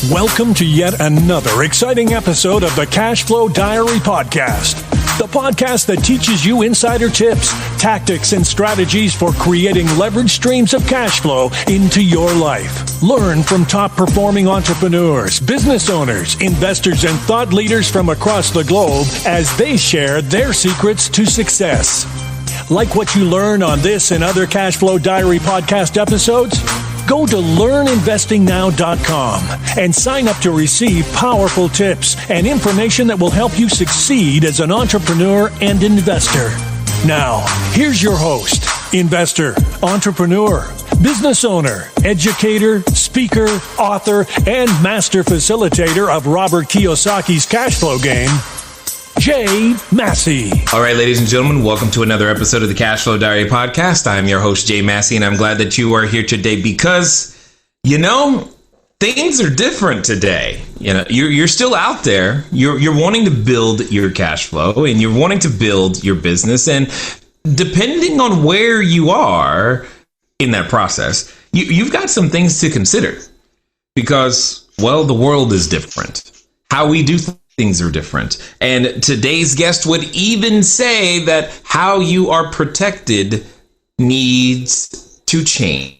Welcome to yet another exciting episode of the Cash Flow Diary Podcast, the podcast that teaches you insider tips, tactics, and strategies for creating leverage streams of cash flow into your life. Learn from top performing entrepreneurs, business owners, investors, and thought leaders from across the globe as they share their secrets to success. Like what you learn on this and other Cash Flow Diary podcast episodes? Go to learninvestingnow.com and sign up to receive powerful tips and information that will help you succeed as an entrepreneur and investor. Now, here's your host, investor, entrepreneur, business owner, educator, speaker, author, and master facilitator of Robert Kiyosaki's cash flow game, Jay Massey. All right, ladies and gentlemen, welcome to another episode of the Cash Flow Diary Podcast. I'm your host, Jay Massey, and I'm glad that you are here today because, things are different today. You're still out there. You're wanting to build your cash flow, and you're wanting to build your business. And depending on where you are in that process, you've got some things to consider because, the world is different. How we do things are different. And today's guest would even say that how you are protected needs to change.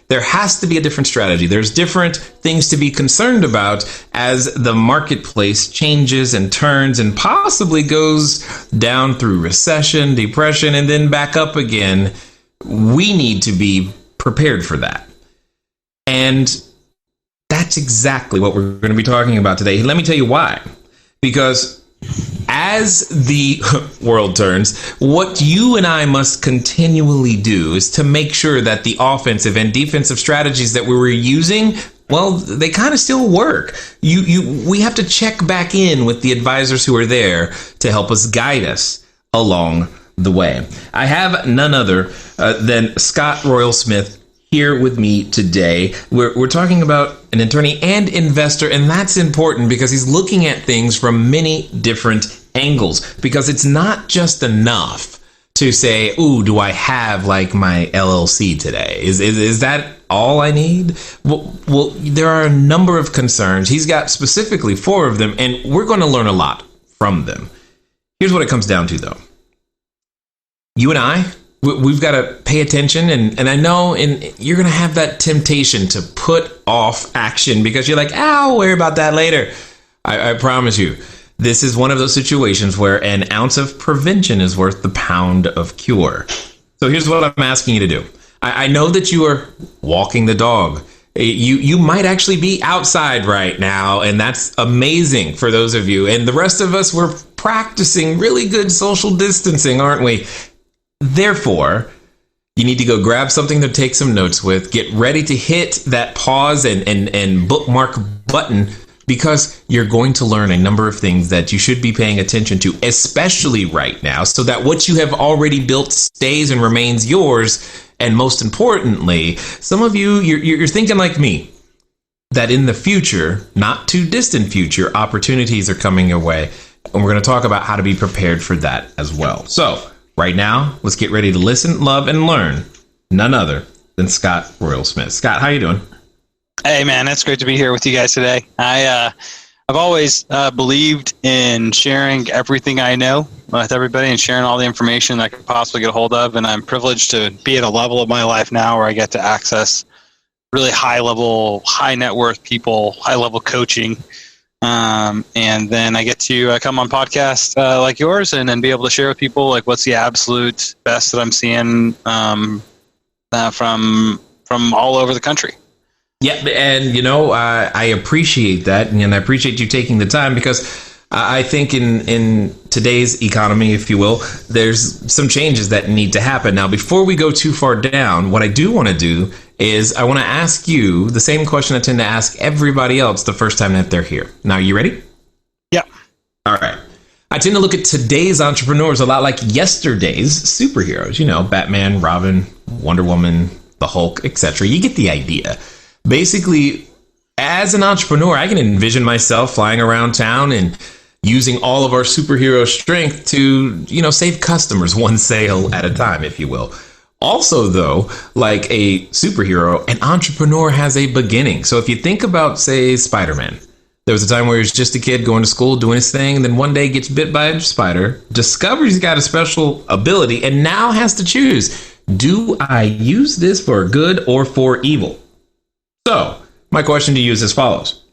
There has to be a different strategy. There's different things to be concerned about as the marketplace changes and turns and possibly goes down through recession, depression, and then back up again. We need to be prepared for that. And that's exactly what we're going to be talking about today. Let me tell you why. Because as the world turns, what you and I must continually do is to make sure that the offensive and defensive strategies that we were using, they kind of still work. We have to check back in with the advisors who are there to help us guide us along the way. I have none other than Scott Royal Smith here with me today. We're talking about an attorney and investor, and that's important because he's looking at things from many different angles, because it's not just enough to say, ooh, do I have like my LLC today? Is that all I need? Well, there are a number of concerns. He's got specifically 4 of them, and we're going to learn a lot from them. Here's what it comes down to, though. You and I, we've got to pay attention, and I know you're going to have that temptation to put off action because you're like, I'll worry about that later. I promise you, this is one of those situations where an ounce of prevention is worth the pound of cure. So here's what I'm asking you to do. I know that you are walking the dog. You might actually be outside right now, and that's amazing for those of you. And the rest of us, we're practicing really good social distancing, aren't we? Therefore, you need to go grab something to take some notes with, get ready to hit that pause and bookmark button, because you're going to learn a number of things that you should be paying attention to, especially right now, so that what you have already built stays and remains yours. And most importantly, some of you're thinking like me, that in the future, not too distant future, opportunities are coming your way. And we're going to talk about how to be prepared for that as well. So right now, let's get ready to listen, love, and learn none other than Scott Royal Smith. Scott, how you doing? Hey, man, it's great to be here with you guys today. I've always believed in sharing everything I know with everybody and sharing all the information I could possibly get a hold of. And I'm privileged to be at a level of my life now where I get to access really high-level, high-net-worth people, high-level coaching. And then I get to come on podcasts like yours and then be able to share with people like what's the absolute best that I'm seeing from all over the country. Yeah, and I appreciate that, and I appreciate you taking the time, because I think in today's economy, if you will, there's some changes that need to happen. Now, before we go too far down, what I do want to do is I want to ask you the same question I tend to ask everybody else the first time that they're here. Now, you ready? Yeah. All right. I tend to look at today's entrepreneurs a lot like yesterday's superheroes. Batman, Robin, Wonder Woman, the Hulk, etc. You get the idea. Basically, as an entrepreneur, I can envision myself flying around town and using all of our superhero strength to, save customers one sale at a time, if you will. Also, though, like a superhero, an entrepreneur has a beginning. So if you think about, say, Spider-Man, there was a time where he was just a kid going to school, doing his thing, and then one day gets bit by a spider, discovers he's got a special ability, and now has to choose, do I use this for good or for evil? So my question to you is as follows.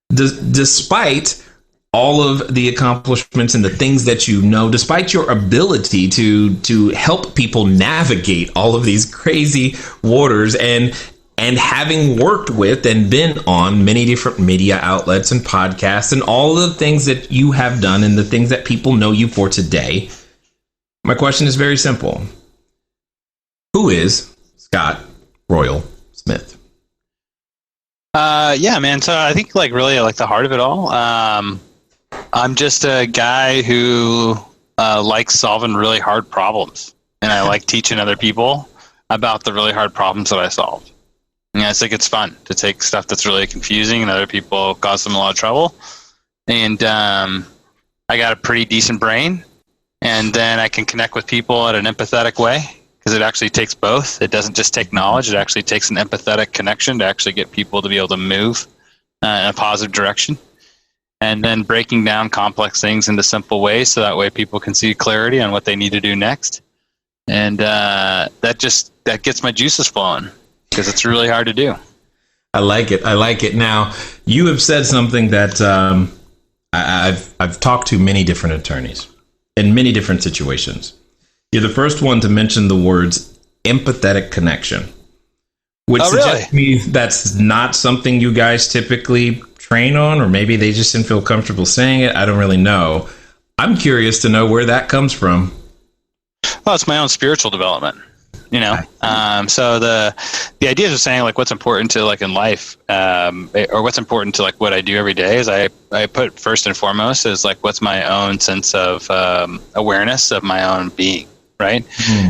Despite all of the accomplishments and the things that you know, despite your ability to help people navigate all of these crazy waters, and having worked with and been on many different media outlets and podcasts and all the things that you have done and the things that people know you for today, my question is very simple. Who is Scott Royal Smith? Yeah, man. So I think really the heart of it all. I'm just a guy who likes solving really hard problems, and I like teaching other people about the really hard problems that I solved. And I think it's fun to take stuff that's really confusing and other people cause them a lot of trouble. And I got a pretty decent brain, and then I can connect with people in an empathetic way, because it actually takes both. It doesn't just take knowledge. It actually takes an empathetic connection to actually get people to be able to move in a positive direction. And then breaking down complex things into simple ways so that way people can see clarity on what they need to do next. And that gets my juices flowing, because it's really hard to do. I like it. Now, you have said something that I've talked to many different attorneys in many different situations. You're the first one to mention the words empathetic connection, which suggests to me that's not something you guys typically train on, or maybe they just didn't feel comfortable saying it. I don't really know. I'm curious to know where that comes from. Well, it's my own spiritual development, so the idea of saying what's important to in life, or what's important to what I do every day, is I put first and foremost is what's my own sense of awareness of my own being, right?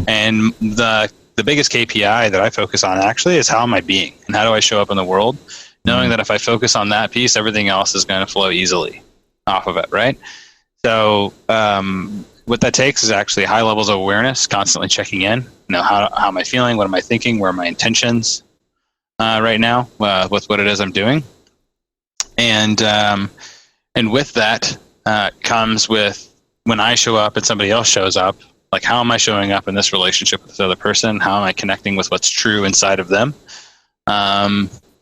And the biggest KPI that I focus on actually is how am I being, and how do I show up in the world, knowing that if I focus on that piece, everything else is going to flow easily off of it, right? So what that takes is actually high levels of awareness, constantly checking in. How am I feeling? What am I thinking? Where are my intentions right now with what it is I'm doing? And with that comes with when I show up and somebody else shows up, how am I showing up in this relationship with this other person? How am I connecting with what's true inside of them?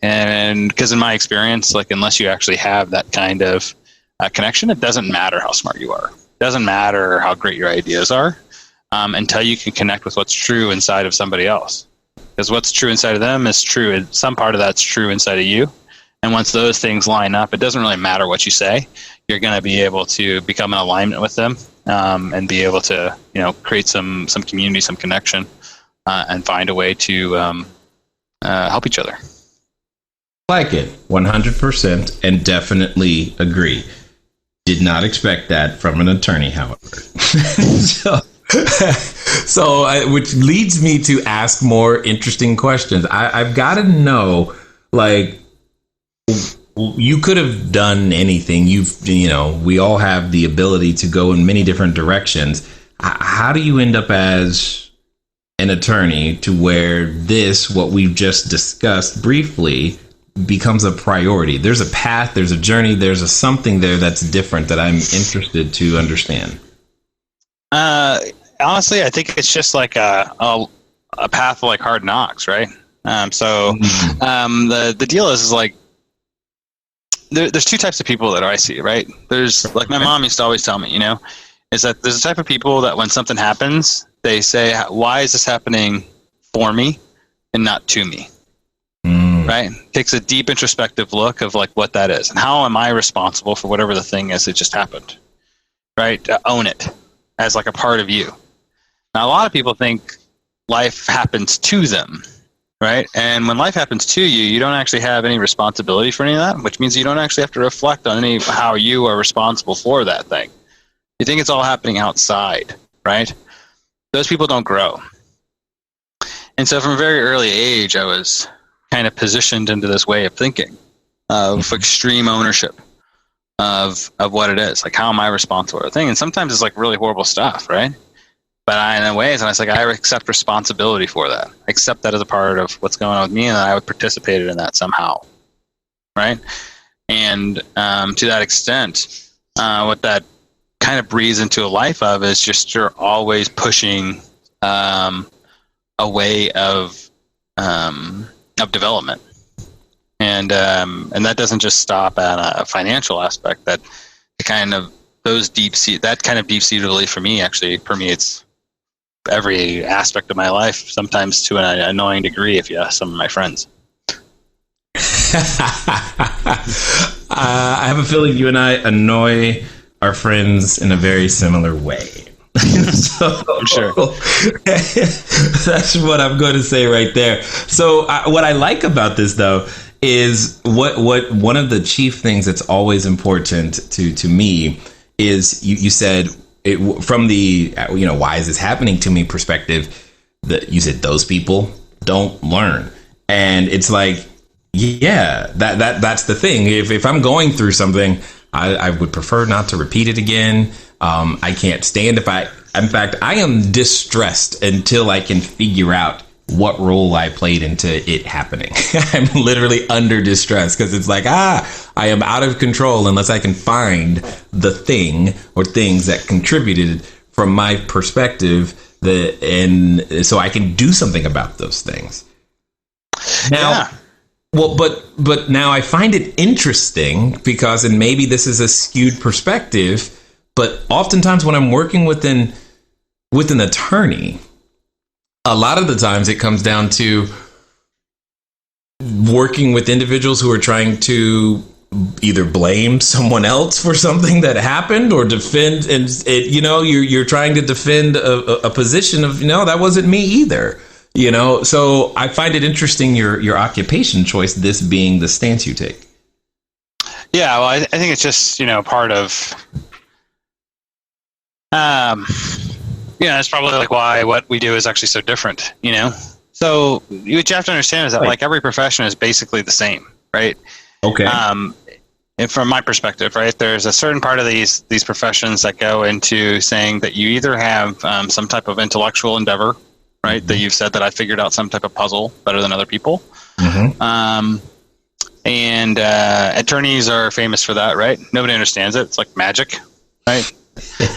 And because in my experience, unless you actually have that kind of connection, it doesn't matter how smart you are. It doesn't matter how great your ideas are until you can connect with what's true inside of somebody else. Because what's true inside of them is true, and some part of that's true inside of you. And once those things line up, it doesn't really matter what you say. You're going to be able to become in alignment with them and be able to, create some community, some connection, and find a way to help each other. Like it, 100%, and definitely agree. Did not expect that from an attorney, however. So which leads me to ask more interesting questions. I've got to know, you could have done anything. We all have the ability to go in many different directions. How do you end up as an attorney to where what we've just discussed briefly becomes a priority? There's a path, there's a journey, there's a something there that's different that I'm interested to understand. Honestly, I think it's just a path of hard knocks, right? The deal is there's two types of people that I see, right? There's my mom used to always tell me, is that there's a type of people that when something happens, they say, why is this happening for me and not to me? Right? Takes a deep introspective look of what that is and how am I responsible for whatever the thing is that just happened, right? Own it as a part of you. Now, a lot of people think life happens to them, right? And when life happens to you, you don't actually have any responsibility for any of that, which means you don't actually have to reflect on how you are responsible for that thing. You think it's all happening outside, right? Those people don't grow. And so from a very early age, I was kind of positioned into this way of thinking of extreme ownership of what it is. How am I responsible for a thing? And sometimes it's really horrible stuff, right? But in a way, I was like, I accept responsibility for that. I accept that as a part of what's going on with me, and I would participate in that somehow, right? And to that extent, what that kind of breathes into a life of is just you're always pushing a way of development, and that doesn't just stop at a financial aspect. That kind of deep seated belief for me actually permeates every aspect of my life, sometimes to an annoying degree if you ask some of my friends. I have a feeling you and I annoy our friends in a very similar way. So, I'm sure. That's what I'm going to say right there. So what I like about this, though, is what one of the chief things that's always important to me is you said it, from the why is this happening to me perspective, that you said those people don't learn. And it's like, yeah, that's the thing. If I'm going through something, I would prefer not to repeat it again. I can't stand in fact, I am distressed until I can figure out what role I played into it happening. I'm literally under distress because it's like, I am out of control unless I can find the thing or things that contributed from my perspective, and so I can do something about those things. Now, yeah. Well, but now I find it interesting because, and maybe this is a skewed perspective, but oftentimes when I'm working with an attorney, a lot of the times it comes down to working with individuals who are trying to either blame someone else for something that happened or defend, and you're trying to defend a position of, that wasn't me either. So I find it interesting your occupation choice, this being the stance you take. Yeah, well, I think it's just part of it's probably like why what we do is actually so different, So what you have to understand is that like every profession is basically the same, right? Okay. And from my perspective, right, there's a certain part of these professions that go into saying that you either have some type of intellectual endeavor, right? Mm-hmm. That you've said that I figured out some type of puzzle better than other people. Mm-hmm. And attorneys are famous for that, right? Nobody understands it. It's like magic, right?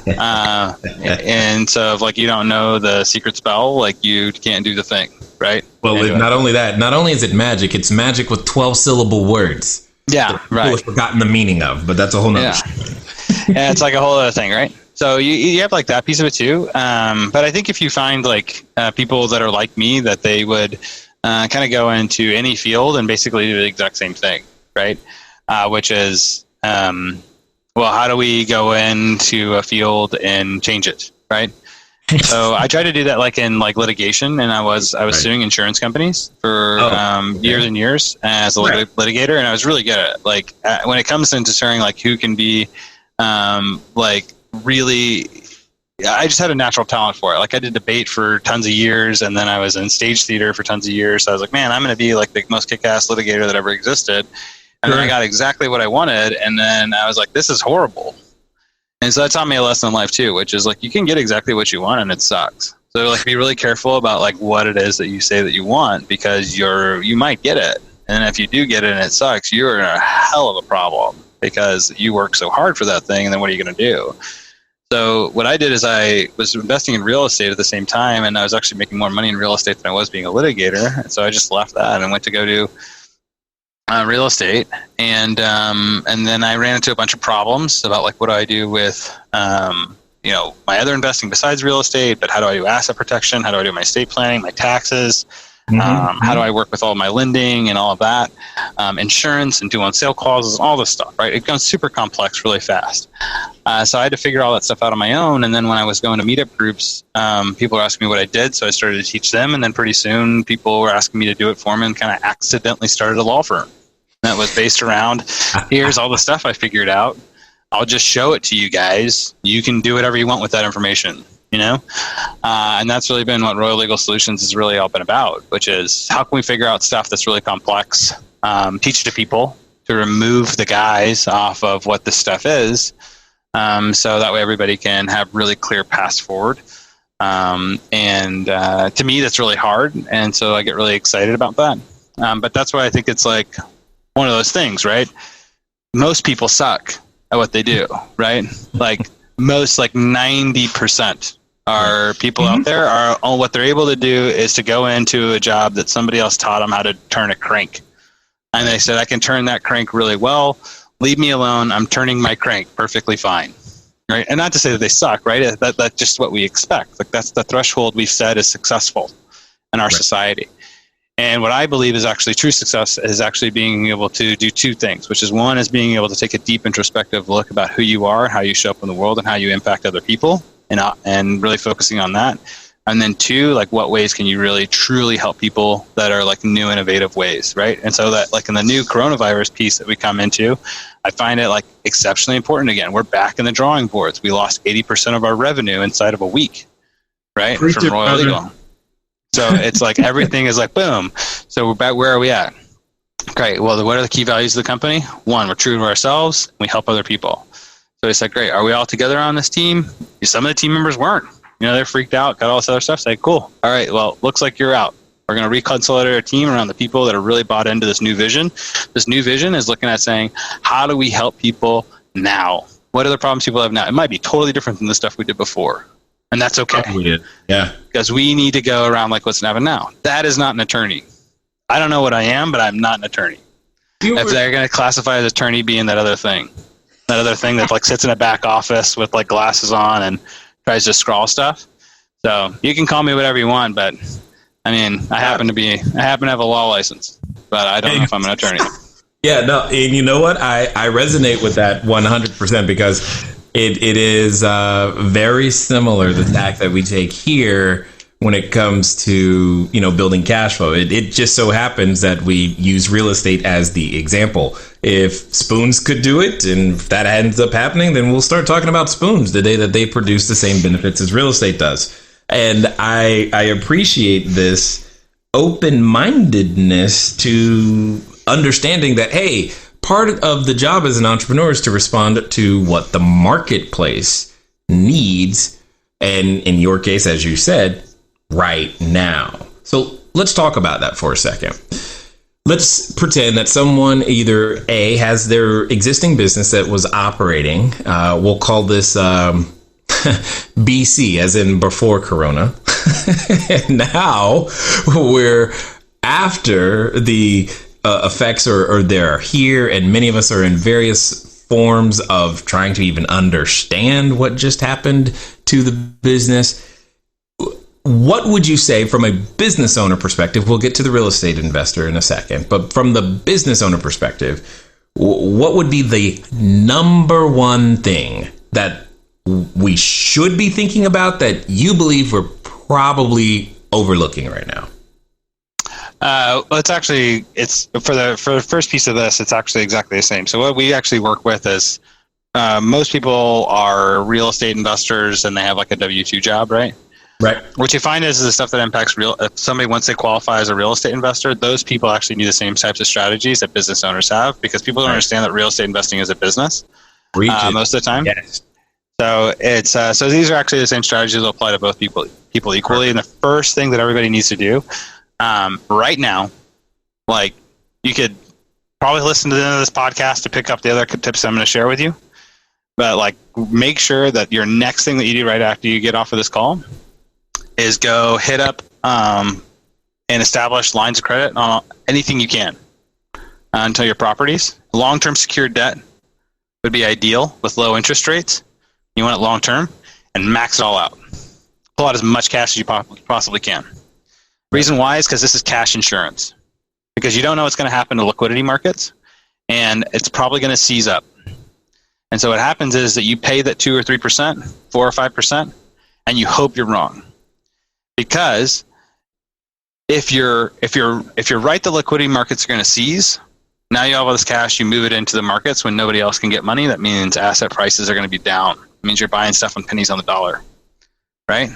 And so if you don't know the secret spell, you can't do the thing, right? Well, not only that, not only is it magic, it's magic with 12-syllable words. Yeah, that people have forgotten the meaning of, but that's a whole nother thing. Yeah, it's like a whole other thing, right? So you have that piece of it too. But I think if you find people that are like me, that they would kind of go into any field and basically do the exact same thing, right? Which is, how do we go into a field and change it, right? So I tried to do that in litigation, and I was suing insurance companies for years and years as a litigator, and I was really good at it. When it comes into sharing who can be really, I just had a natural talent for it. I did debate for tons of years, and then I was in stage theater for tons of years. So I was like, man, I'm going to be the most kick-ass litigator that ever existed. And then I got exactly what I wanted, and then I was like, this is horrible. And so that taught me a lesson in life too, which is you can get exactly what you want and it sucks. So be really careful about what it is that you say that you want, because you might get it. And if you do get it and it sucks, you're in a hell of a problem because you work so hard for that thing, and then what are you going to do? So what I did is I was investing in real estate at the same time, and I was actually making more money in real estate than I was being a litigator. And so I just left that and went to go do real estate, and then I ran into a bunch of problems about what do I do with my other investing besides real estate, but how do I do asset protection? How do I do my estate planning, my taxes? How do I work with all my lending and all of that, insurance and do on sale clauses, all this stuff, right? It becomes super complex really fast. So I had to figure all that stuff out on my own. And then when I was going to meetup groups, people were asking me what I did. So I started to teach them. And then pretty soon people were asking me to do it for them, and kind of accidentally started a law firm that was based around, here's all the stuff I figured out. I'll just show it to you guys. You can do whatever you want with that information. And that's really been what Royal Legal Solutions has really all been about, which is how can we figure out stuff that's really complex, teach it to people to remove the guys off of what this stuff is, so that way everybody can have really clear paths forward. To me, that's really hard. And so I get really excited about that. But that's why I think it's like one of those things, right? Most people suck at what they do, right? Like most, like 90% are people out there are all what they're able to do is to go into a job that somebody else taught them how to turn a crank. And they said, I can turn that crank really well. Leave me alone. I'm turning my crank perfectly fine. Right. And not to say that they suck, right? That's just what we expect. Like that's the threshold we've said is successful in our society. And what I believe is actually true success is actually being able to do two things, which is one is being able to take a deep introspective look about who you are, how you show up in the world, and how you impact other people, and really focusing on that. And then two, like what ways can you really truly help people that are like new, innovative ways, right? And so that like in the new coronavirus piece that we come into, I find it like exceptionally important. Again, we're back in the drawing boards. We lost 80% of our revenue inside of a week, right? From Royal Legal. So it's like everything is like boom. So we're back. Where are we at? Great. Well, what are the key values of the company? One, we're true to ourselves. We help other people. So it's like, great. Are we all together on this team? Some of the team members weren't. They're freaked out, got all this other stuff. Say, cool. All right. Well, looks like you're out. We're going to reconsolidate our team around the people that are really bought into this new vision. This new vision is looking at saying, how do we help people now? What are the problems people have now? It might be totally different than the stuff we did before. And that's okay. Yeah. Because we need to go around like what's happening now. That is not an attorney. I don't know what I am, but I'm not an attorney. If they're going to classify as attorney being that other thing that like sits in a back office with like glasses on and tries to scrawl stuff. So you can call me whatever you want, but I mean, I happen to have a law license, but I don't know if I'm an attorney. Yeah, no, and you know what? I resonate with that 100% because it is very similar, the tack that we take here when it comes to, building cash flow. It just so happens that we use real estate as the example. If Spoons could do it, and if that ends up happening, then we'll start talking about Spoons the day that they produce the same benefits as real estate does. And I appreciate this open-mindedness to understanding that, hey, part of the job as an entrepreneur is to respond to what the marketplace needs. And in your case, as you said, right now. So let's talk about that for a second. Let's pretend that someone either A, has their existing business that was operating. We'll call this BC, as in before Corona. And now we're after the effects are there here, and many of us are in various forms of trying to even understand what just happened to the business. What would you say from a business owner perspective? We'll get to the real estate investor in a second, but from the business owner perspective, what would be the number one thing that we should be thinking about that you believe we're probably overlooking right now? Well, it's for the first piece of this, it's actually exactly the same. So what we actually work with is most people are real estate investors and they have like a W-2 job, right? Right. What you find is the stuff that impacts if somebody, once they qualify as a real estate investor, those people actually need the same types of strategies that business owners have, because people don't understand that real estate investing is a business most of the time. Yes. So it's so these are actually the same strategies that apply to both people equally. Perfect. And the first thing that everybody needs to do right now, like you could probably listen to the end of this podcast to pick up the other tips I'm going to share with you, but like make sure that your next thing that you do right after you get off of this call is go hit up and establish lines of credit on anything you can until your properties. Long-term secured debt would be ideal with low interest rates. You want it long-term and max it all out. Pull out as much cash as you possibly can. Reason why is because this is cash insurance, because you don't know what's going to happen to liquidity markets, and it's probably going to seize up. And so what happens is that you pay that 2 or 3%, 4 or 5%, and you hope you're wrong. Because if you're right, the liquidity markets are going to seize. Now you have all this cash, you move it into the markets when nobody else can get money. That means asset prices are going to be down. It means you're buying stuff on pennies on the dollar, right?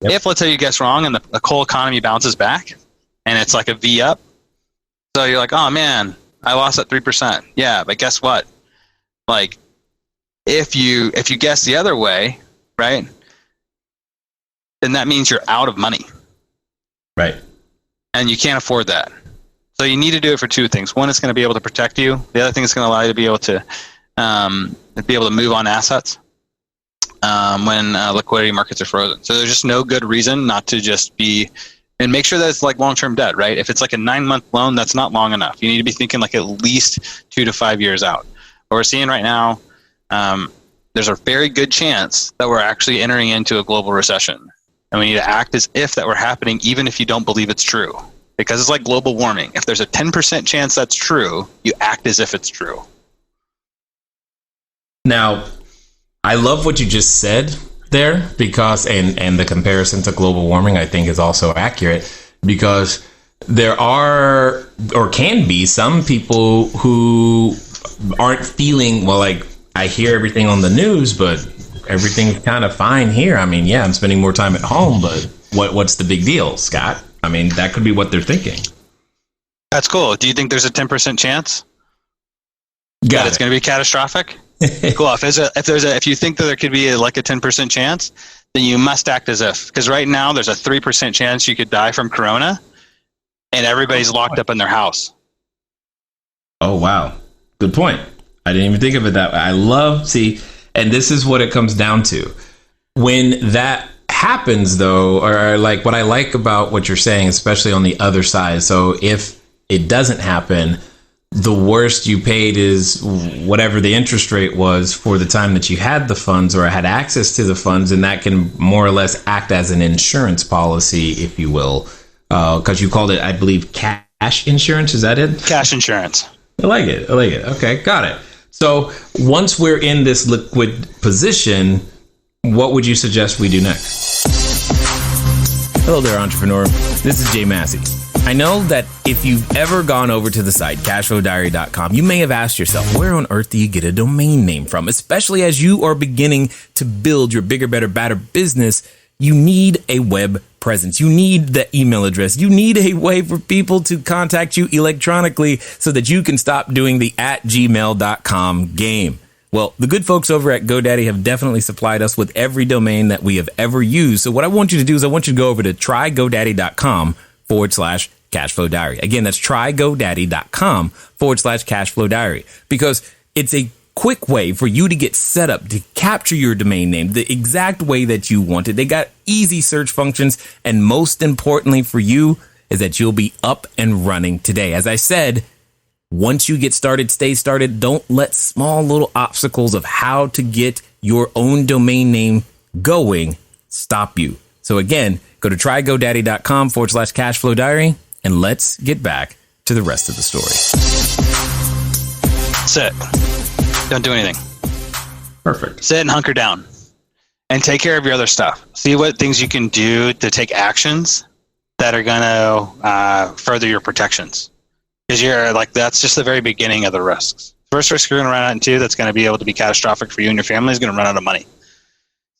Yep. If, let's say, you guess wrong and the whole economy bounces back and it's like a V up, so you're like, oh man, I lost that 3%. Yeah, but guess what? Like, if you guess the other way, right? then that means you're out of money. Right. And you can't afford that. So you need to do it for two things. One, it's going to be able to protect you. The other thing is going to allow you to be able to move on assets when liquidity markets are frozen. So there's just no good reason not to just be, and make sure that it's like long-term debt, right? If it's like a 9-month loan, that's not long enough. You need to be thinking like at least 2 to 5 years out. What we're seeing right now, there's a very good chance that we're actually entering into a global recession. And we need to act as if that were happening, even if you don't believe it's true. Because it's like global warming. If there's a 10% chance that's true, you act as if it's true. Now, I love what you just said there, because, and the comparison to global warming, I think, is also accurate, because there are, or can be, some people who aren't feeling, well, like, I hear everything on the news, but everything's kind of fine here. I mean, yeah, I'm spending more time at home, but what's the big deal, Scott? I mean, that could be what they're thinking. That's cool. Do you think there's a 10% chance that it's going to be catastrophic? Cool. If you think that there could be like a 10% chance, then you must act as if. Because right now there's a 3% chance you could die from corona, and everybody's locked up in their house. Oh, wow. Good point. I didn't even think of it that way. And this is what it comes down to. When that happens, though, or like what I like about what you're saying, especially on the other side. So if it doesn't happen, the worst you paid is whatever the interest rate was for the time that you had the funds or had access to the funds. And that can more or less act as an insurance policy, if you will, because you called it, I believe, cash insurance. Is that it? Cash insurance. I like it. Okay, got it. So once we're in this liquid position, what would you suggest we do next? Hello there, entrepreneur. This is Jay Massey. I know that if you've ever gone over to the site, cashflowdiary.com, you may have asked yourself, where on earth do you get a domain name from? Especially as you are beginning to build your bigger, better, badder business, you need a web presence. You need the email address. You need a way for people to contact you electronically so that you can stop doing the @gmail.com game. Well, the good folks over at GoDaddy have definitely supplied us with every domain that we have ever used. So what I want you to do is I want you to go over to trygodaddy.com/cashflowdiary. Again, that's trygodaddy.com/cashflowdiary, because it's a quick way for you to get set up to capture your domain name the exact way that you want it. They got easy search functions, and most importantly for you is that you'll be up and running today. As I said, once you get started, stay started. Don't let small little obstacles of how to get your own domain name going stop you. So again, go to trygodaddy.com/cashflowdiary, and let's get back to the rest of the story. Sit. Don't do anything. Perfect. Sit and hunker down and take care of your other stuff. See what things you can do to take actions that are going to further your protections. Because you're like, that's just the very beginning of the risks. First risk you're going to run out into that's going to be able to be catastrophic for you and your family is going to run out of money.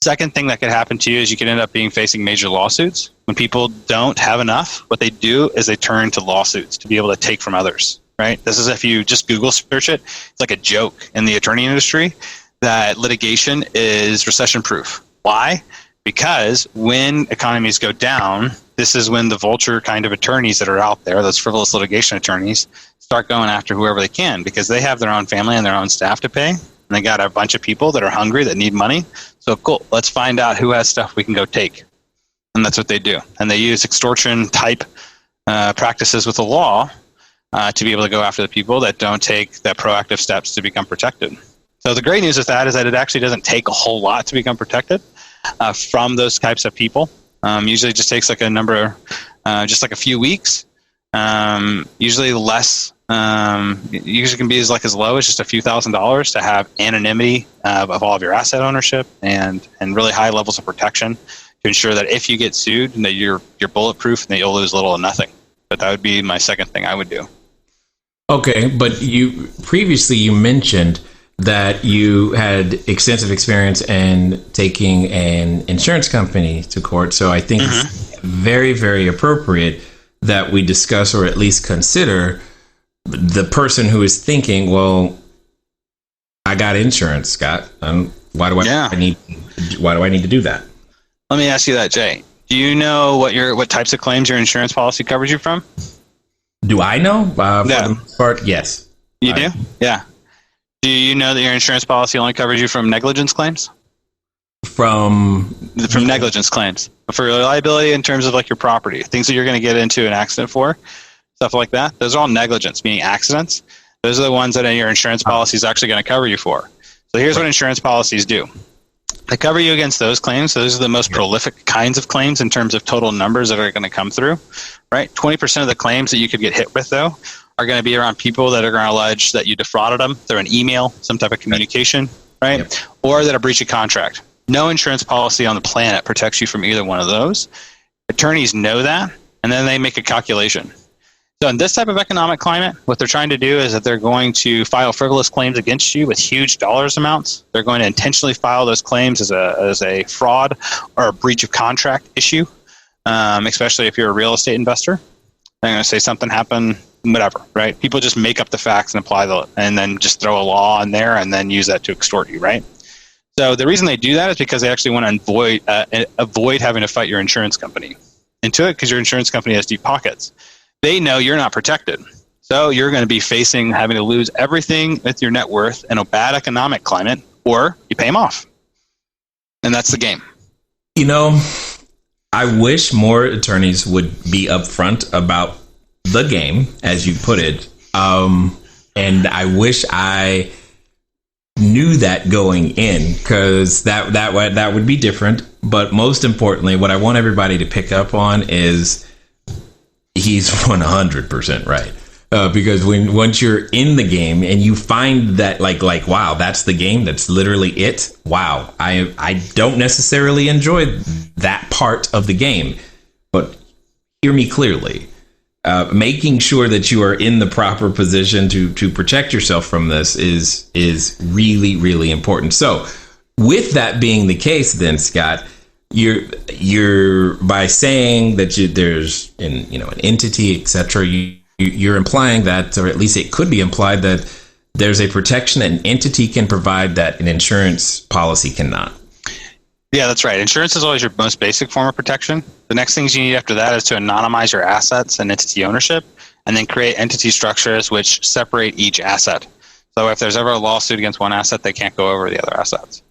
Second thing that could happen to you is you could end up facing major lawsuits. When people don't have enough, what they do is they turn to lawsuits to be able to take from others, right? This is, if you just Google search it, it's like a joke in the attorney industry that litigation is recession proof. Why? Because when economies go down, this is when the vulture kind of attorneys that are out there, those frivolous litigation attorneys, start going after whoever they can, because they have their own family and their own staff to pay. And they got a bunch of people that are hungry, that need money. So cool, let's find out who has stuff we can go take. And that's what they do. And they use extortion type practices with the law to be able to go after the people that don't take the proactive steps to become protected. So the great news with that is that it actually doesn't take a whole lot to become protected from those types of people. Usually it just takes like a number, just like a few weeks. Usually less. Usually can be as low as just a few $1,000s to have anonymity of all of your asset ownership and really high levels of protection to ensure that if you get sued, that you're bulletproof and that you'll lose little or nothing. But that would be my second thing I would do. Okay, but you previously mentioned that you had extensive experience in taking an insurance company to court. So I think it's very, very appropriate that we discuss, or at least consider, the person who is thinking, well, I got insurance, Scott. Why do I need to do that? Let me ask you that, Jay. Do you know what types of claims your insurance policy covers you from? Do I know? For Yeah. the most part, yes. You do? Yeah. Do you know that your insurance policy only covers you from negligence claims? From Negligence claims. For liability in terms of like your property, things that you're going to get into an accident for, stuff like that. Those are all negligence, meaning accidents. Those are the ones that your insurance policy is actually going to cover you for. So here's what insurance policies do. They cover you against those claims. So those are the most prolific kinds of claims in terms of total numbers that are going to come through, right? 20% of the claims that you could get hit with, though, are going to be around people that are going to allege that you defrauded them through an email, some type of communication, right? Yep. Or that a breach of contract. No insurance policy on the planet protects you from either one of those. Attorneys know that, and then they make a calculation. So in this type of economic climate, what they're trying to do is that they're going to file frivolous claims against you with huge dollars amounts. They're going to intentionally file those claims as a fraud or a breach of contract issue, especially if you're a real estate investor. They're going to say something happened, whatever, right? People just make up the facts and and then just throw a law in there and then use that to extort you, right? So the reason they do that is because they actually want to avoid having to fight your insurance company into it, because your insurance company has deep pockets. They know you're not protected. So you're going to be facing having to lose everything with your net worth in a bad economic climate, or you pay them off. And that's the game. You know, I wish more attorneys would be upfront about the game, as you put it. And I wish I knew that going in, because that would be different. But most importantly, what I want everybody to pick up on is he's 100% right. Because once you're in the game and you find that like wow, that's the game, that's literally it. Wow, I don't necessarily enjoy that part of the game, but hear me clearly. Making sure that you are in the proper position to protect yourself from this is really, really important. So with that being the case, then Scott, you're by saying that there's an entity, etc. You're implying that, or at least it could be implied, that there's a protection that an entity can provide that an insurance policy cannot. Yeah, that's right. Insurance is always your most basic form of protection. The next things you need after that is to anonymize your assets and entity ownership, and then create entity structures which separate each asset. So if there's ever a lawsuit against one asset, they can't go over the other assets.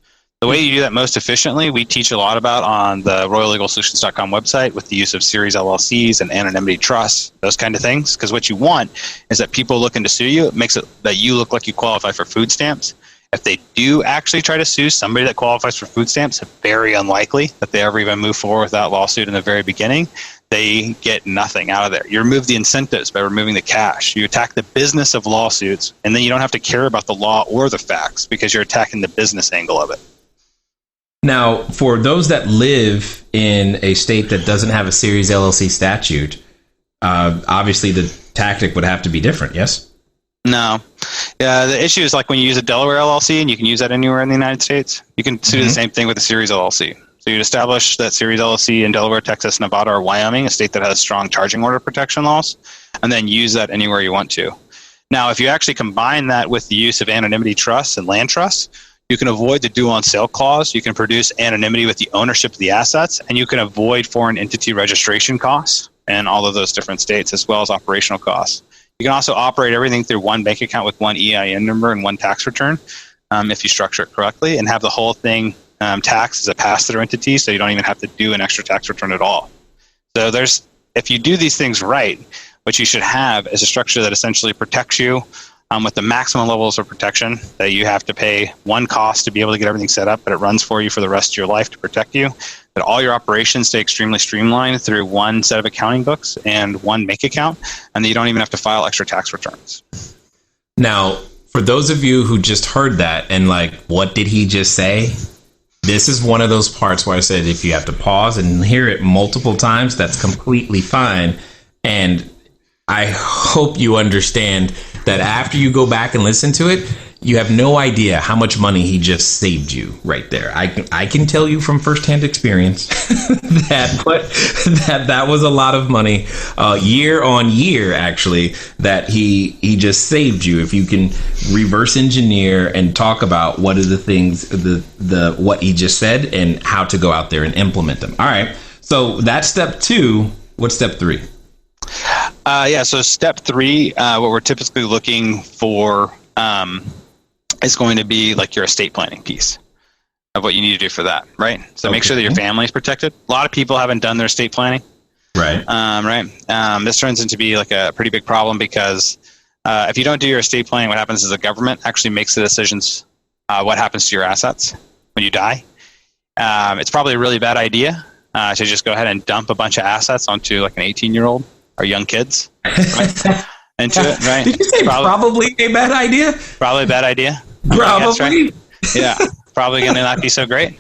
The way you do that most efficiently, we teach a lot about on the RoyalLegalSolutions.com website with the use of series LLCs and anonymity trusts, those kind of things. Because what you want is that people looking to sue you, it makes it that you look like you qualify for food stamps. If they do actually try to sue somebody that qualifies for food stamps, it's very unlikely that they ever even move forward with that lawsuit in the very beginning. They get nothing out of there. You remove the incentives by removing the cash. You attack the business of lawsuits, and then you don't have to care about the law or the facts because you're attacking the business angle of it. Now, for those that live in a state that doesn't have a series LLC statute, obviously the tactic would have to be different, yes? No. The issue is like when you use a Delaware LLC, and you can use that anywhere in the United States, you can do the same thing with a series LLC. So you'd establish that series LLC in Delaware, Texas, Nevada, or Wyoming, a state that has strong charging order protection laws, and then use that anywhere you want to. Now, if you actually combine that with the use of anonymity trusts and land trusts, you can avoid the due on sale clause, you can produce anonymity with the ownership of the assets, and you can avoid foreign entity registration costs in all of those different states, as well as operational costs. You can also operate everything through one bank account with one EIN number and one tax return if you structure it correctly, and have the whole thing taxed as a pass-through entity, so you don't even have to do an extra tax return at all. So if you do these things right, what you should have is a structure that essentially protects you with the maximum levels of protection, that you have to pay one cost to be able to get everything set up, but it runs for you for the rest of your life to protect you. That all your operations stay extremely streamlined through one set of accounting books and one bank account, and that you don't even have to file extra tax returns. Now, for those of you who just heard that and like, what did he just say? This is one of those parts where I said if you have to pause and hear it multiple times, that's completely fine. And I hope you understand that after you go back and listen to it, you have no idea how much money he just saved you right there. I can tell you from firsthand experience that was a lot of money, year on year, actually, that he just saved you. If you can reverse engineer and talk about what are the things, what he just said and how to go out there and implement them. All right. So that's step 2. What's step 3? So step 3, what we're typically looking for is going to be like your estate planning piece of what you need to do for that, right? So make sure that your family is protected. A lot of people haven't done their estate planning. Right. This turns into be like a pretty big problem because if you don't do your estate planning, what happens is the government actually makes the decisions what happens to your assets when you die. It's probably a really bad idea to just go ahead and dump a bunch of assets onto like an 18-year-old or young kids into it, right? Did you say probably a bad idea? Probably a bad idea. Probably. Guess, right? Yeah. Probably going to not be so great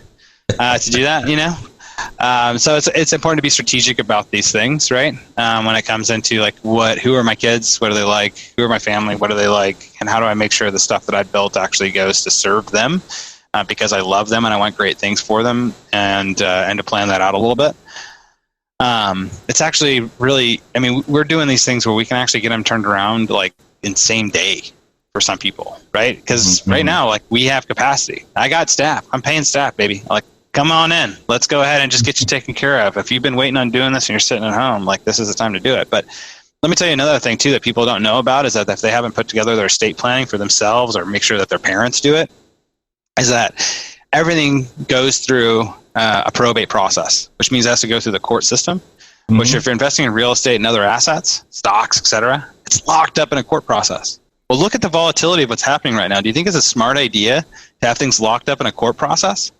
to do that, So it's important to be strategic about these things, right? When it comes into like who are my kids? What do they like? Who are my family? What do they like? And how do I make sure the stuff that I built actually goes to serve them because I love them and I want great things for them and to plan that out a little bit. It's actually really, we're doing these things where we can actually get them turned around like in same day for some people, right? Because right now, like we have capacity. I got staff. I'm paying staff, baby. Like, come on in. Let's go ahead and just get you taken care of. If you've been waiting on doing this and you're sitting at home, like this is the time to do it. But let me tell you another thing too that people don't know about is that if they haven't put together their estate planning for themselves or make sure that their parents do it, is that everything goes through a probate process, which means it has to go through the court system, which if you're investing in real estate and other assets, stocks, etc., it's locked up in a court process. Well, look at the volatility of what's happening right now. Do you think it's a smart idea to have things locked up in a court process?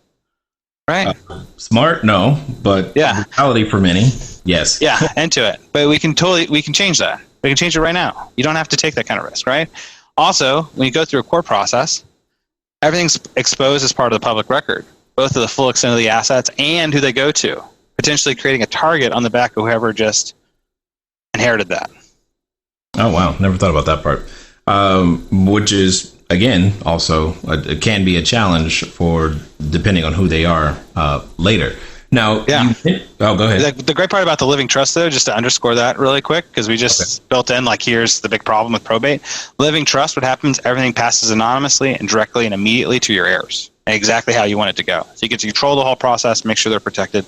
Right. Smart, no, but reality for many, yes. Yeah, into it. But we can change that. We can change it right now. You don't have to take that kind of risk, right? Also, when you go through a court process, everything's exposed as part of the public record, both of the full extent of the assets and who they go to, potentially creating a target on the back of whoever just inherited that. Oh, wow. Never thought about that part. Which is, again, also it can be a challenge for depending on who they are later. Now, go ahead. The great part about the living trust, though, just to underscore that really quick, because we just built in, like, here's the big problem with probate. Living trust, what happens, everything passes anonymously and directly and immediately to your heirs, exactly how you want it to go. So you get to control the whole process, make sure they're protected,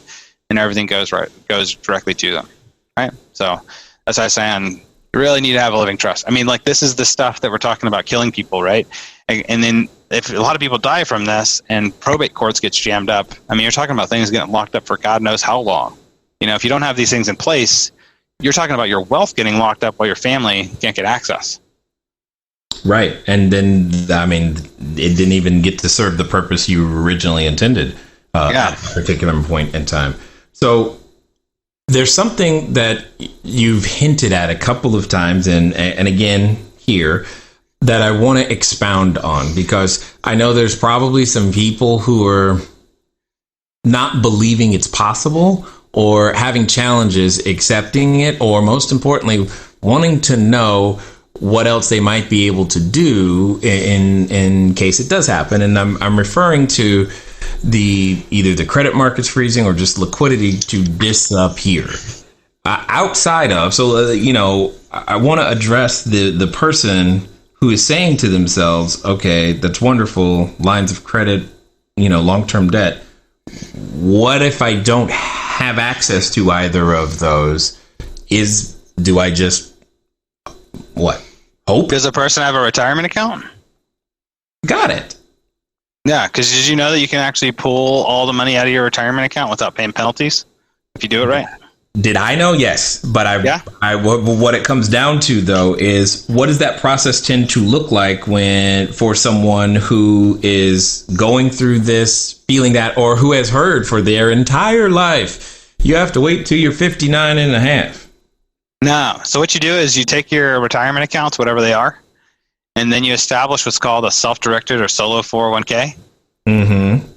and everything goes directly to them, right? So that's why I'm saying you really need to have a living trust. This is the stuff that we're talking about killing people, right? And then if a lot of people die from this and probate courts gets jammed up, you're talking about things getting locked up for God knows how long. If you don't have these things in place, you're talking about your wealth getting locked up while your family can't get access. Right. And then, it didn't even get to serve the purpose you originally intended at a particular point in time. So there's something that you've hinted at a couple of times, and again here, that I want to expound on, because I know there's probably some people who are not believing it's possible or having challenges accepting it, or most importantly, wanting to know what else they might be able to do in case it does happen. And I'm referring to either the credit markets freezing or just liquidity to disappear. Outside of, I want to address the person who is saying to themselves, okay, that's wonderful, lines of credit, long-term debt. What if I don't have access to either of those? Do I just, hope? Does a person have a retirement account? Got it. Yeah, because did you know that you can actually pull all the money out of your retirement account without paying penalties if you do it right? Did I know? Yes. But what it comes down to, though, is what does that process tend to look like for someone who is going through this, feeling that, or who has heard for their entire life, you have to wait till you're 59 and a half? No. So what you do is you take your retirement accounts, whatever they are, and then you establish what's called a self-directed or solo 401k. Mm-hmm.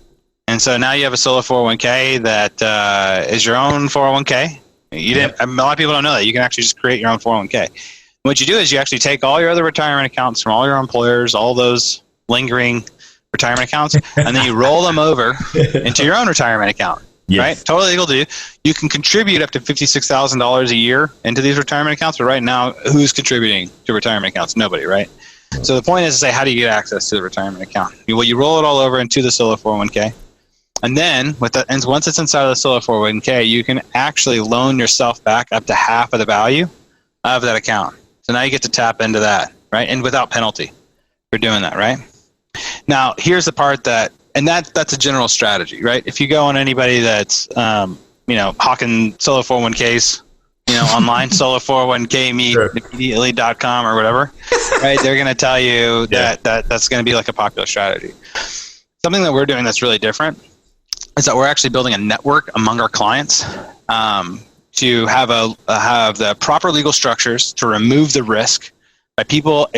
And so now you have a solo 401k that is your own 401k. A lot of people don't know that. You can actually just create your own 401k. What you do is you actually take all your other retirement accounts from all your employers, all those lingering retirement accounts, and then you roll them over into your own retirement account. Yes. Right? Totally legal to do. You can contribute up to $56,000 a year into these retirement accounts, but right now, who's contributing to retirement accounts? Nobody, right? So the point is to say, how do you get access to the retirement account? You roll it all over into the solo 401k, And then and once it's inside of the solo 401k, you can actually loan yourself back up to half of the value of that account. So now you get to tap into that, right? And without penalty for doing that, right? Now, here's the part that's a general strategy, right? If you go on anybody that's, hawking solo 401ks, online, solo401k me immediately.com or whatever, right? They're going to tell you that's going to be like a popular strategy. Something that we're doing that's really different is that we're actually building a network among our clients to have the proper legal structures to remove the risk by people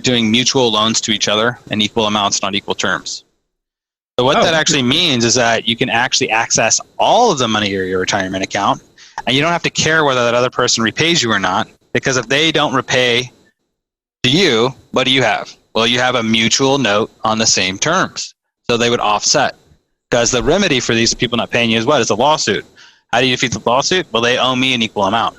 doing mutual loans to each other in equal amounts and on equal terms. So what that actually means is that you can actually access all of the money in your retirement account, and you don't have to care whether that other person repays you or not, because if they don't repay to you, what do you have? Well, you have a mutual note on the same terms. So they would offset. Because the remedy for these people not paying you is what? It's a lawsuit. How do you defeat the lawsuit? Well, they owe me an equal amount.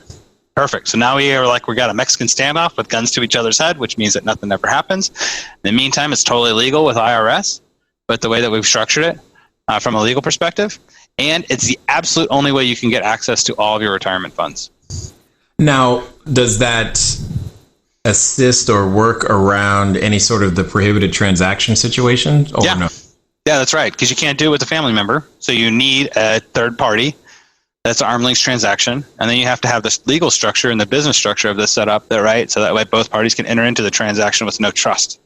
Perfect. So now we got a Mexican standoff with guns to each other's head, which means that nothing ever happens. In the meantime, it's totally legal with IRS, but the way that we've structured it from a legal perspective, and it's the absolute only way you can get access to all of your retirement funds. Now, does that assist or work around any sort of the prohibited transaction situation? Or no? Yeah, that's right, because you can't do it with a family member. So you need a third party. That's an arm's length transaction. And then you have to have this legal structure and the business structure of this set up there, right? So that way both parties can enter into the transaction with no trust.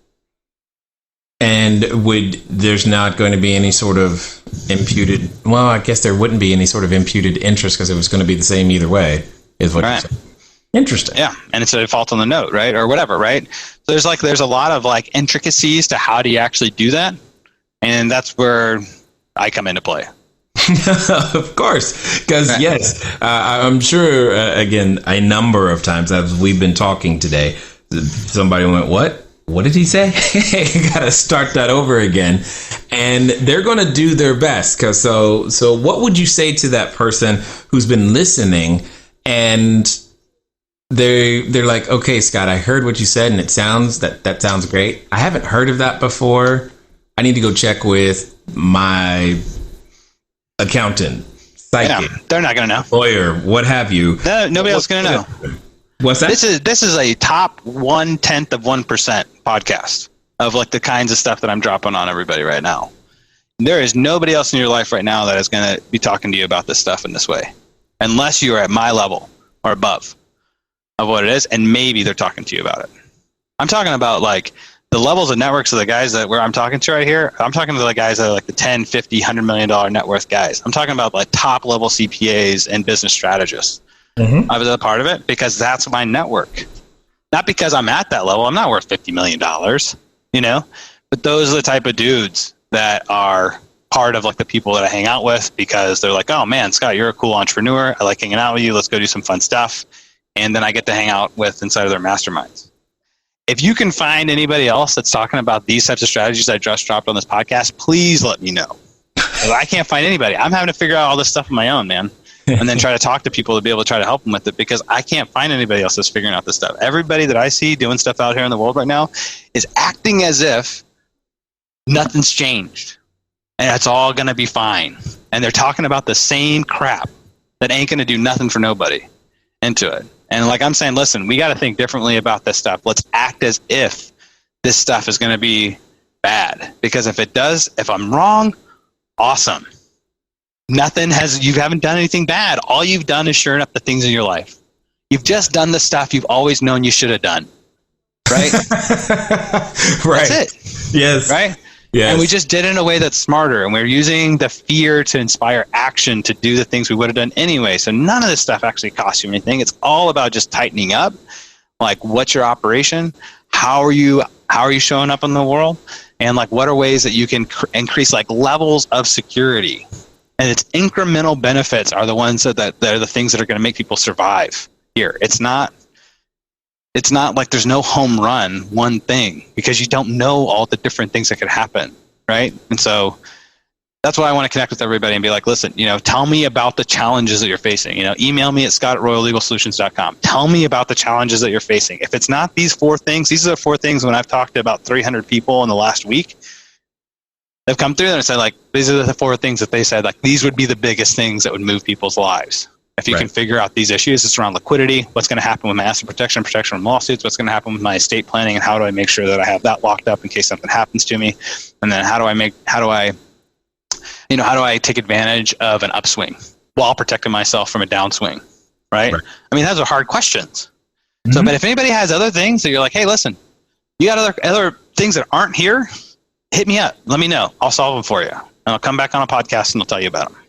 And there's not going to be any sort of imputed, well, I guess there wouldn't be any sort of imputed interest because it was going to be the same either way, is what you're saying. Interesting. Yeah, and it's a default on the note, right? Or whatever, right? So there's a lot of intricacies to how do you actually do that? And that's where I come into play. Of course, because yes, I'm sure, again, a number of times as we've been talking today, somebody went, what? What did he say? Got to start that over again. And they're going to do their best. So what would you say to that person who's been listening and they're like, okay, Scott, I heard what you said and it sounds that sounds great. I haven't heard of that before. I need to go check with my accountant, psychic. They're not going to know. Lawyer, what have you. No, nobody else is going to know. What's that? This is a top 1/10 of 1% podcast of the kinds of stuff that I'm dropping on everybody right now. There is nobody else in your life right now that is going to be talking to you about this stuff in this way, unless you are at my level or above of what it is, and maybe they're talking to you about it. I'm talking about the levels of networks of the guys where I'm talking to right here. I'm talking to the guys that are the 10, 50, $100 million net worth guys. I'm talking about top level CPAs and business strategists. I was a part of it because that's my network. Not because I'm at that level. I'm not worth $50 million, but those are the type of dudes that are part of the people that I hang out with because they're like, oh man, Scott, you're a cool entrepreneur. I like hanging out with you. Let's go do some fun stuff. And then I get to hang out with inside of their masterminds. If you can find anybody else that's talking about these types of strategies I just dropped on this podcast, please let me know. I can't find anybody. I'm having to figure out all this stuff on my own, man. And then try to talk to people to be able to try to help them with it because I can't find anybody else that's figuring out this stuff. Everybody that I see doing stuff out here in the world right now is acting as if nothing's changed and it's all going to be fine. And they're talking about the same crap that ain't going to do nothing for nobody into it. And I'm saying, listen, we got to think differently about this stuff. Let's act as if this stuff is going to be bad because if it does, if I'm wrong, awesome. You haven't done anything bad. All you've done is shoring up the things in your life. You've just done the stuff you've always known you should have done. Right? Right. That's it. Yes. Right? Yes. And we just did it in a way that's smarter. And we're using the fear to inspire action to do the things we would have done anyway. So none of this stuff actually costs you anything. It's all about just tightening up. What's your operation? How are you showing up in the world? And what are ways that you can increase levels of security? And its incremental benefits are the ones that are the things that are going to make people survive here. It's not like there's no home run, one thing, because you don't know all the different things that could happen, right? And so that's why I want to connect with everybody and be like, listen, tell me about the challenges that you're facing. Email me at scott@royallegalsolutions.com. Tell me about the challenges that you're facing. If it's not these 4 things, these are the 4 things when I've talked to about 300 people in the last week they've come through and said, like, these are the 4 things that they said, like, these would be the biggest things that would move people's lives. If you can figure out these issues, it's around liquidity, what's going to happen with my asset protection from lawsuits, what's going to happen with my estate planning, and how do I make sure that I have that locked up in case something happens to me? And then how do I take advantage of an upswing while protecting myself from a downswing, right? I mean, those are hard questions. Mm-hmm. So, but if anybody has other things that you're like, hey, listen, you got other things that aren't here, hit me up. Let me know. I'll solve them for you. And I'll come back on a podcast and I'll tell you about them.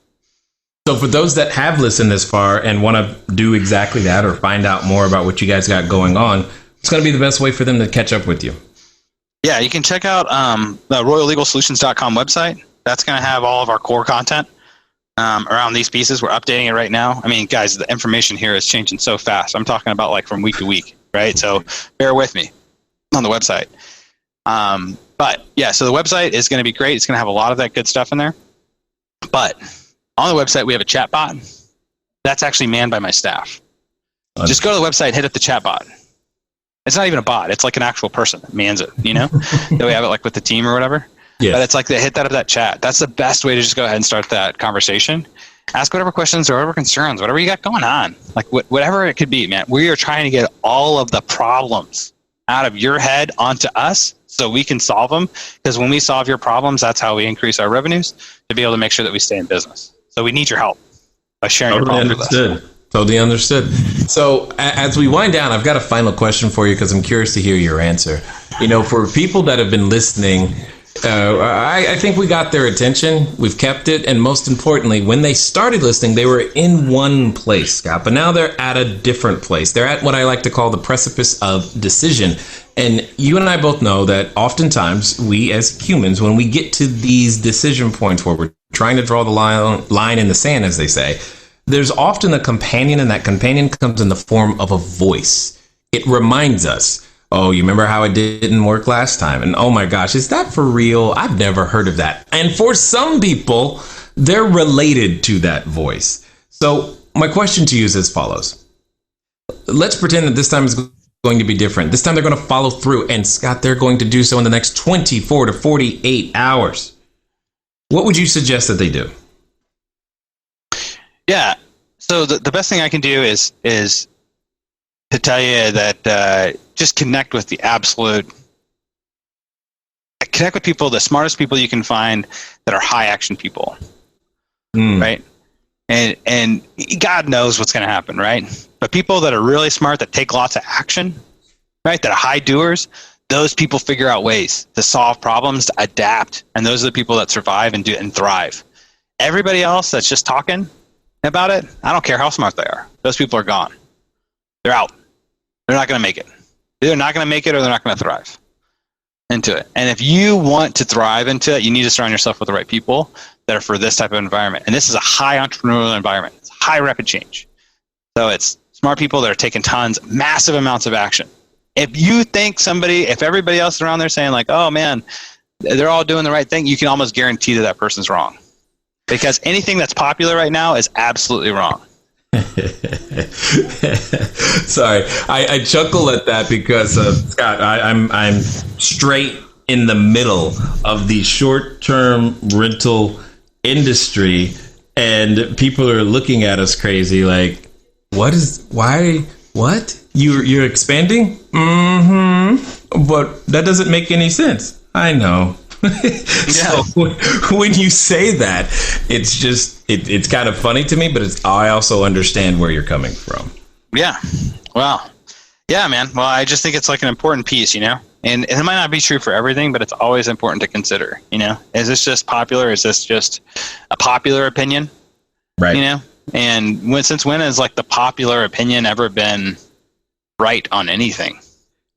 So for those that have listened this far and want to do exactly that or find out more about what you guys got going on, it's going to be the best way for them to catch up with you. Yeah, you can check out the royallegalsolutions.com website. That's going to have all of our core content around these pieces. We're updating it right now. I mean, guys, the information here is changing so fast. I'm talking about like from week to week, right? So bear with me on the website. But yeah, so the website is going to be great. It's going to have a lot of that good stuff in there. But on the website, we have a chat bot. That's actually manned by my staff. Just go to the website, hit up the chat bot. It's not even a bot. It's like an actual person that mans it, you know? That we have it like with the team or whatever. Yeah. But it's like they hit that chat. That's the best way to just go ahead and start that conversation. Ask whatever questions or whatever concerns, whatever you got going on. Like whatever it could be, man. We are trying to get all of the problems out of your head onto us so we can solve them. Because when we solve your problems, that's how we increase our revenues to be able to make sure that we stay in business. So we need your help by sharing your problems with us. Totally understood. So as we wind down, I've got a final question for you because I'm curious to hear your answer. You know, for people that have been listening, I think we got their attention. We've kept it. And most importantly, when they started listening, they were in one place, Scott. But now they're at a different place. They're at what I like to call the precipice of decision. And you and I both know that oftentimes we as humans, when we get to these decision points where we're trying to draw the line in the sand, as they say, there's often a companion, and that companion comes in the form of a voice. It reminds us, oh, you remember how it didn't work last time? And oh my gosh, is that for real? I've never heard of that. And for some people, they're related to that voice. So my question to you is as follows. Let's pretend that this time is going to be different. This time they're going to follow through. And Scott, they're going to do so in the next 24 to 48 hours. What would you suggest that they do? Yeah. So the best thing I can do is to tell you that just connect with connect with people, the smartest people you can find that are high action people, right? And God knows what's going to happen, right? But people that are really smart, that take lots of action, right? That are high doers, those people figure out ways to solve problems, to adapt, and those are the people that survive and thrive. Everybody else that's just talking about it, I don't care how smart they are. Those people are gone. They're out. They're not going to make it. They're not going to make it, or they're not going to thrive into it. And if you want to thrive into it, you need to surround yourself with the right people that are for this type of environment. And this is a high entrepreneurial environment. It's high rapid change. So it's smart people that are taking massive amounts of action. If you think if everybody else around there saying like, oh man, they're all doing the right thing, you can almost guarantee that person's wrong. Because anything that's popular right now is absolutely wrong. Sorry, I chuckle at that because Scott, I'm straight in the middle of the short-term rental industry, and people are looking at us crazy like, what? You're expanding? Mm-hmm. But that doesn't make any sense. I know. So when you say that, it's just it's kind of funny to me, but I also understand where you're coming from. Yeah. Well, yeah, man. Well, I just think it's like an important piece, you know, and it might not be true for everything, but it's always important to consider, you know, is this just popular? Is this just a popular opinion? Right. You know, and since when has like the popular opinion ever been right on anything?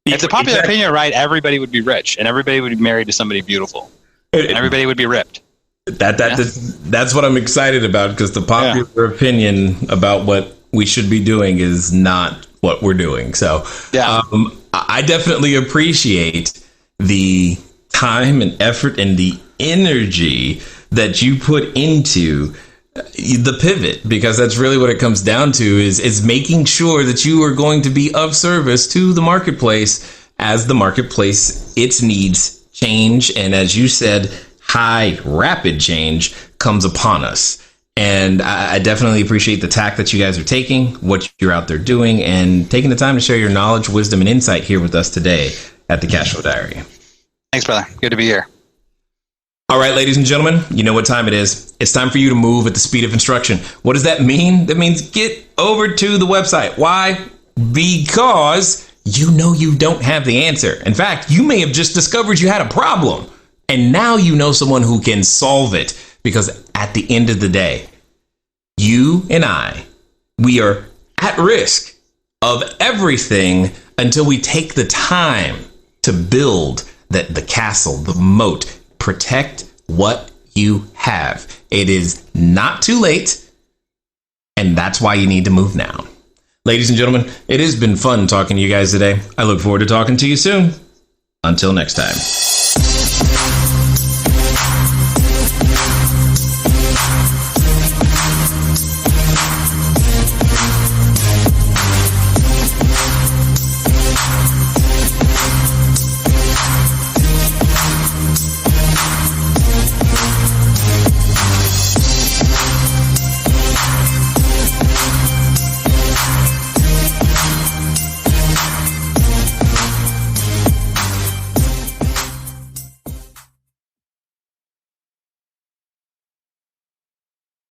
If the popular opinion were right, everybody would be rich, and everybody would be married to somebody beautiful, and everybody would be ripped. That's what I'm excited about, because the popular opinion about what we should be doing is not what we're doing. So I definitely appreciate the time and effort and the energy that you put into the pivot, because that's really what it comes down to is making sure that you are going to be of service to the marketplace as the marketplace, its needs change. And as you said, high, rapid change comes upon us. And I definitely appreciate the tack that you guys are taking, what you're out there doing, and taking the time to share your knowledge, wisdom, and insight here with us today at the Cashflow Diary. Thanks, brother. Good to be here. All right, ladies and gentlemen, you know what time it is. It's time for you to move at the speed of instruction. What does that mean? That means get over to the website. Why? Because you know you don't have the answer. In fact, you may have just discovered you had a problem, and now you know someone who can solve it. Because at the end of the day, you and I, we are at risk of everything until we take the time to build the castle, the moat, protect what you have. It is not too late, and that's why you need to move now. Ladies and gentlemen, it has been fun talking to you guys today. I look forward to talking to you soon. Until next time.